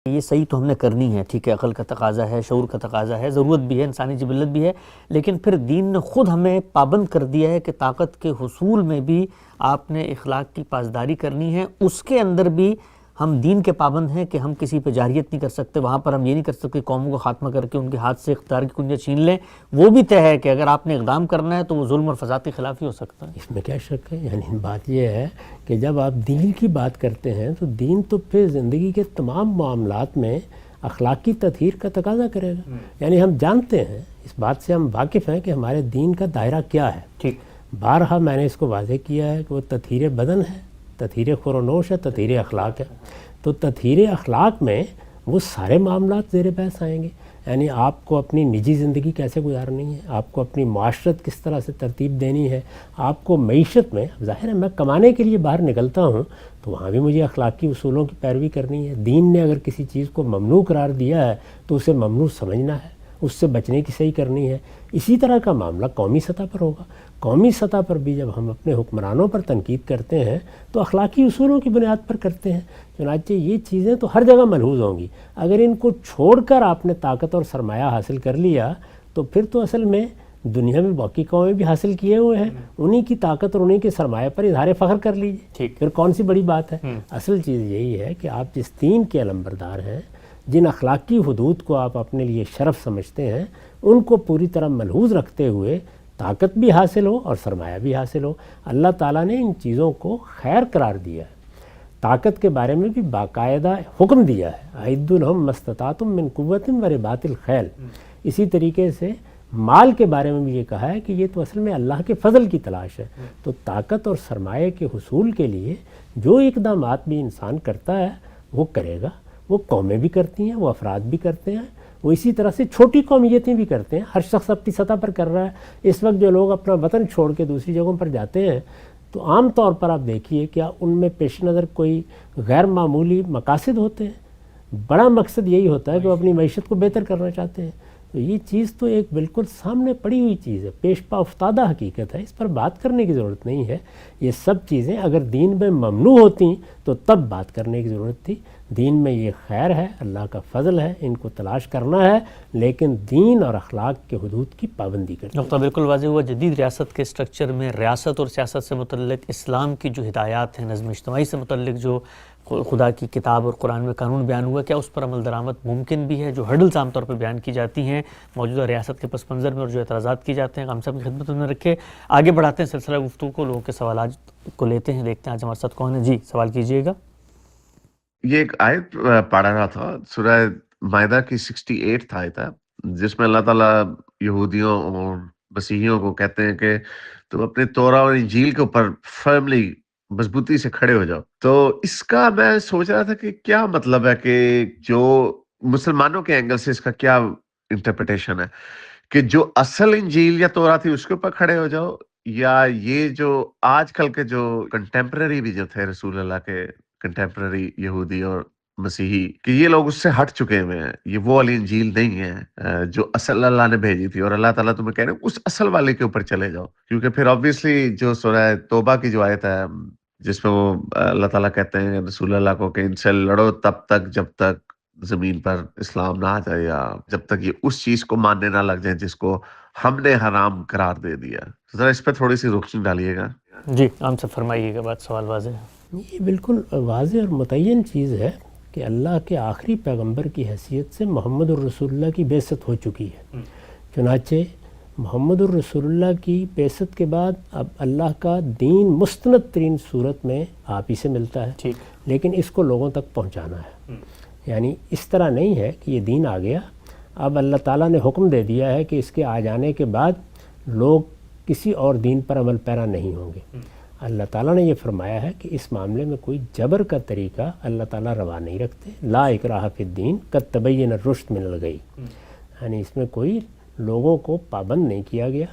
یہ صحیح تو ہم نے کرنی ہے، ٹھیک ہے، عقل کا تقاضا ہے، شعور کا تقاضا ہے، ضرورت بھی ہے، انسانی جبلت بھی ہے، لیکن پھر دین نے خود ہمیں پابند کر دیا ہے کہ طاقت کے حصول میں بھی آپ نے اخلاق کی پاسداری کرنی ہے۔ اس کے اندر بھی ہم دین کے پابند ہیں کہ ہم کسی پہ جاریت نہیں کر سکتے، وہاں پر ہم یہ نہیں کر سکتے قوموں کو خاتمہ کر کے ان کے ہاتھ سے اختیار کی کنجیاں چھین لیں۔ وہ بھی طے ہے کہ اگر آپ نے اقدام کرنا ہے تو وہ ظلم اور فساد کے خلاف ہی ہو سکتا ہے۔ اس میں کیا شک ہے؟ یعنی بات یہ ہے کہ جب آپ دین کی بات کرتے ہیں تو دین تو پھر زندگی کے تمام معاملات میں اخلاقی تطہیر کا تقاضا کرے گا۔ یعنی ہم جانتے ہیں، اس بات سے ہم واقف ہیں کہ ہمارے دین کا دائرہ کیا ہے۔ ٹھیک، بارہا میں نے اس کو واضح کیا ہے کہ وہ تطہیر بدن ہے، تطہیر خور و نوش ہے، تطہیر اخلاق ہے۔ تو تطہیر اخلاق میں وہ سارے معاملات زیر بحث آئیں گے۔ یعنی آپ کو اپنی نجی زندگی کیسے گزارنی ہے، آپ کو اپنی معاشرت کس طرح سے ترتیب دینی ہے، آپ کو معیشت میں، ظاہر ہے میں کمانے کے لیے باہر نکلتا ہوں تو وہاں بھی مجھے اخلاقی اصولوں کی پیروی کرنی ہے۔ دین نے اگر کسی چیز کو ممنوع قرار دیا ہے تو اسے ممنوع سمجھنا ہے، اس سے بچنے کی صحیح کرنی ہے۔ اسی طرح کا معاملہ قومی سطح پر ہوگا۔ قومی سطح پر بھی جب ہم اپنے حکمرانوں پر تنقید کرتے ہیں تو اخلاقی اصولوں کی بنیاد پر کرتے ہیں۔ چنانچہ یہ چیزیں تو ہر جگہ ملحوظ ہوں گی۔ اگر ان کو چھوڑ کر آپ نے طاقت اور سرمایہ حاصل کر لیا تو پھر تو اصل میں دنیا میں باقی قومیں بھی حاصل کیے ہوئے ہیں، انہی کی طاقت اور انہی کے سرمایہ پر اظہار فخر کر لیجیے، پھر کون سی بڑی بات ہے۔ اصل چیز یہی ہے کہ آپ جس دین کے علمبردار ہیں، جن اخلاقی حدود کو آپ اپنے لیے شرف سمجھتے ہیں، ان کو پوری طرح ملحوظ رکھتے ہوئے طاقت بھی حاصل ہو اور سرمایہ بھی حاصل ہو۔ اللہ تعالیٰ نے ان چیزوں کو خیر قرار دیا ہے۔ طاقت کے بارے میں بھی باقاعدہ حکم دیا ہے، اعدوا لہم ما استطعتم من قوۃ ورباط الخیل۔ اسی طریقے سے مال کے بارے میں بھی یہ کہا ہے کہ یہ تو اصل میں اللہ کے فضل کی تلاش ہے۔ تو طاقت اور سرمایہ کے حصول کے لیے جو اقدامات بھی انسان کرتا ہے وہ کرے گا، وہ قومیں بھی کرتی ہیں، وہ افراد بھی کرتے ہیں، وہ اسی طرح سے چھوٹی قومیتیں بھی کرتے ہیں۔ ہر شخص اپنی سطح پر کر رہا ہے۔ اس وقت جو لوگ اپنا وطن چھوڑ کے دوسری جگہوں پر جاتے ہیں تو عام طور پر آپ دیکھیے کیا ان میں پیش نظر کوئی غیر معمولی مقاصد ہوتے ہیں؟ بڑا مقصد یہی ہوتا ہے کہ وہ اپنی معیشت کو بہتر کرنا چاہتے ہیں۔ تو یہ چیز تو ایک بالکل سامنے پڑی ہوئی چیز ہے، پیش پا افتادہ حقیقت ہے، اس پر بات کرنے کی ضرورت نہیں ہے۔ یہ سب چیزیں اگر دین میں ممنوع ہوتی تو تب بات کرنے کی ضرورت تھی۔ دین میں یہ خیر ہے، اللہ کا فضل ہے، ان کو تلاش کرنا ہے، لیکن دین اور اخلاق کے حدود کی پابندی کرنی ہے۔ نقطہ بالکل واضح ہوا۔ جدید ریاست کے اسٹرکچر میں ریاست اور سیاست سے متعلق اسلام کی جو ہدایات ہیں، نظم اجتماعی سے متعلق جو خدا کی کتاب اور قرآن میں قانون بیان ہوا، کیا اس پر عمل درآمد ممکن بھی ہے؟ جو ہرڈلز عام طور پر بیان کی جاتی ہیں موجودہ ریاست کے پس منظر میں اور جو اعتراضات کی جاتے ہیں، ہم سب کی خدمت میں رکھے آگے بڑھاتے ہیں سلسلہ گفتگو کو، لوگوں کے سوالات کو لیتے ہیں، دیکھتے ہیں آج ہمارے ساتھ کون ہے۔ جی سوال کیجئے گا۔ یہ ایک آیت پڑھ رہا تھا، سورہ مائدہ کی 68 آیت ہے، جس میں اللہ تعالیٰ یہودیوں اور مسیحیوں کو کہتے ہیں کہ تم اپنے توراہ اور انجیل کے اوپر فرملی مضبوطی سے کھڑے ہو جاؤ۔ تو اس کا میں سوچ رہا تھا کہ کیا مطلب ہے، کہ جو مسلمانوں کے اینگل سے اس کا کیا انٹرپریٹیشن ہے، کہ جو اصل انجیل یا توراہ تھی اس کے اوپر کھڑے ہو جاؤ، یا یہ جو آج کل کے جو کنٹمپرری بھی جو تھے رسول اللہ کے کنٹمپرری یہودی اور مسیحی، کہ یہ لوگ اس سے ہٹ چکے ہوئے ہیں، یہ وہ والی انجیل نہیں ہے جو اصل اللہ نے بھیجی تھی، اور اللہ تعالیٰ تمہیں کہہ رہے ہیں اس اصل والے کے اوپر چلے جاؤ۔ کیونکہ پھر obviously جو سورہ توبہ کی جو آیت ہے جس میں وہ اللہ تعالیٰ کہتے ہیں رسول اللہ کو کہ ان سے لڑو تب تک جب تک زمین پر اسلام نہ آ جائے، یا جب تک یہ اس چیز کو ماننے نہ لگ جائیں جس کو ہم نے حرام قرار دے دیا۔ ذرا اس پہ تھوڑی سی روشنی ڈالیے گا۔ جی ہم سے فرمائیے گا، بات سوال واضح ہے۔ یہ بالکل واضح اور متعین چیز ہے کہ اللہ کے آخری پیغمبر کی حیثیت سے محمد الرسول اللہ کی بعثت ہو چکی ہے۔ چنانچہ محمد الرسول اللہ کی بعثت کے بعد اب اللہ کا دین مستند ترین صورت میں آپ ہی سے ملتا ہے، لیکن اس کو لوگوں تک پہنچانا ہے۔ یعنی اس طرح نہیں ہے کہ یہ دین آ گیا، اب اللہ تعالیٰ نے حکم دے دیا ہے کہ اس کے آ جانے کے بعد لوگ کسی اور دین پر عمل پیرا نہیں ہوں گے۔ اللہ تعالیٰ نے یہ فرمایا ہے کہ اس معاملے میں کوئی جبر کا طریقہ اللہ تعالیٰ روا نہیں رکھتے۔ لا اکراہ فی الدین قد تبین الرشد من الغی، یعنی اس میں کوئی لوگوں کو پابند نہیں کیا گیا،